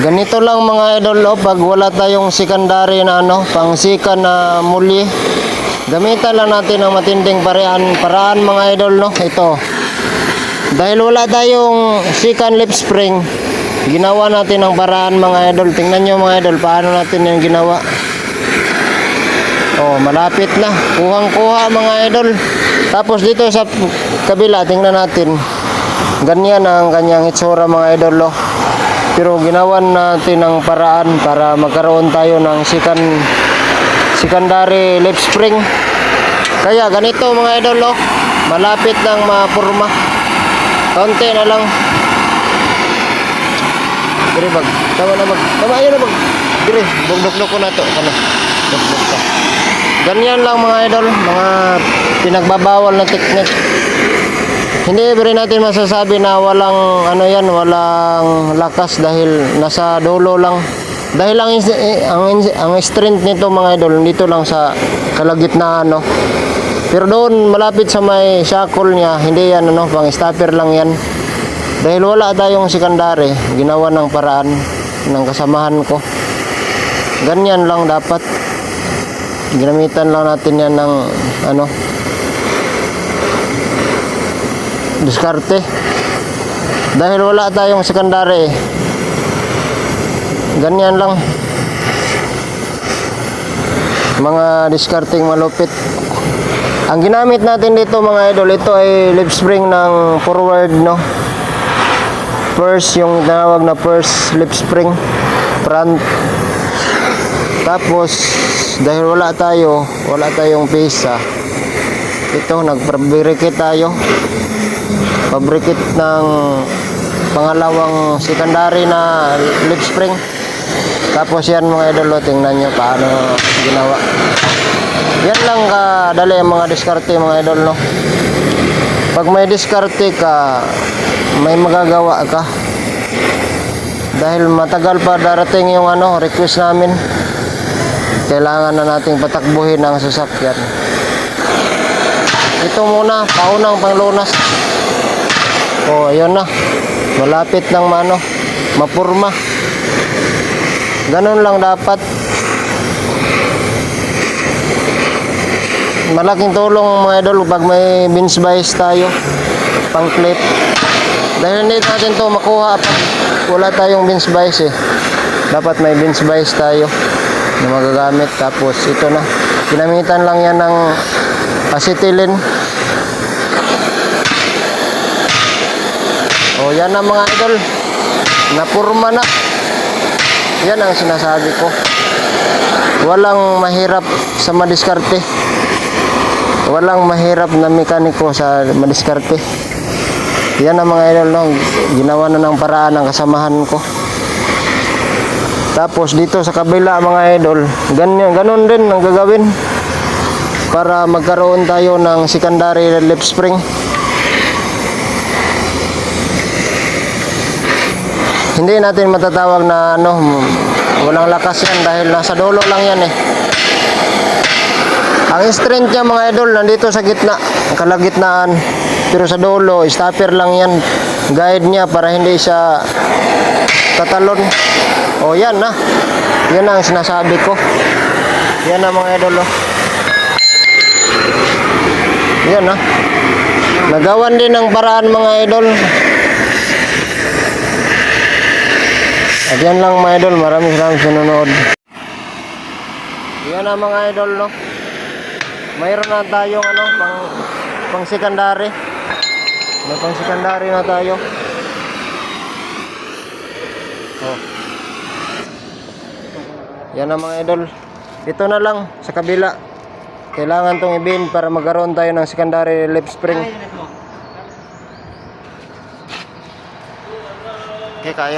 Ganito lang mga idol, pag wala tayong secondary na pang sikan na mulye, gamitan lang natin ang matinding paraan mga idol, ito. Dahil wala tayong sikan lip spring, ginawa natin ang paraan mga idol. Tingnan nyo mga idol, paano natin yung ginawa. Oh, malapit na. Kuhang-kuha mga idol. Tapos dito sa kabila, tingnan natin. Ganyan ang kanyang itsura mga idol, Pero ginawan natin ang paraan para magkaroon tayo ng secondary lip spring. Kaya ganito mga idol, malapit nang mapurma. Kaunti na lang. Dire bag. Tama yun na bag. Dire, bugdok ko na to. Bugdok ka. Ganyan lang mga idol, mga pinagbabawal na technique. Hindi rin natin masasabi na walang walang lakas dahil nasa dulo lang. Dahil ang strength nito mga idol dito lang sa kalagitnaan, Pero doon malapit sa may shackle niya, hindi yan pang stopper lang yan. Dahil wala tayong secondary, ginawa ng paraan ng kasamahan ko. Ganyan lang dapat. Ginamitan lang natin yan ng diskarte. Dahil wala tayong secondary, ganyan lang. Mga diskarting malupit. Ang ginamit natin dito mga idol, ito ay lip spring ng forward, First, yung tinawag na first lip spring, front. Tapos, dahil wala tayong pisa, ito, nagpabricate tayo. Pabricate ng pangalawang secondary na lip spring. Tapos yan mga idol, tingnan nyo paano ginawa. Yan lang kadali ang mga diskarte mga idol, Pag may diskarte ka, may magagawa ka. Dahil matagal pa darating yung request namin. Kailangan na nating patakbuhin ang sasakyan. Ito muna, paunang panglunas. Oh, ayun na. Malapit ng mapurma. Ganun lang dapat. Malaking tulong mga idol pag may bench bias tayo, pang clip. Dahil hindi natin to makuha pag wala tayong bench bias Dapat may bench bias tayo na magagamit. Tapos ito na. Ginamitan lang yan ng acetylene. O yan na mga idol, napurma na. Yan ang sinasabi ko. Walang mahirap sa madiskarte. Walang mahirap na mekaniko sa madiskarte. Yan ang mga idol, ginawa na ng paraan ng kasamahan ko. Tapos dito sa kabila mga idol, ganun din ang gagawin para magkaroon tayo ng secondary lip spring. Hindi natin matatawag na walang lakas yan dahil nasa dulo lang yan Ang strength niya mga idol nandito sa gitna, kalagitnaan. Pero sa dulo, stopper lang yan. Guide niya para hindi siya tatalon. O yan na. Yan ang sinasabi ko. Yan na mga idol. Yan na. Nagawan din ng paraan mga idol. At yan lang mga idol, maraming sunod. Yan na mga idol, mayroon na tayong pang secondary. May pang secondary na tayo. Oh. Yan na mga idol. Ito na lang sa kabila. Kailangan tong i-bend para magkaroon tayo ng secondary lip spring. Okay, kayo.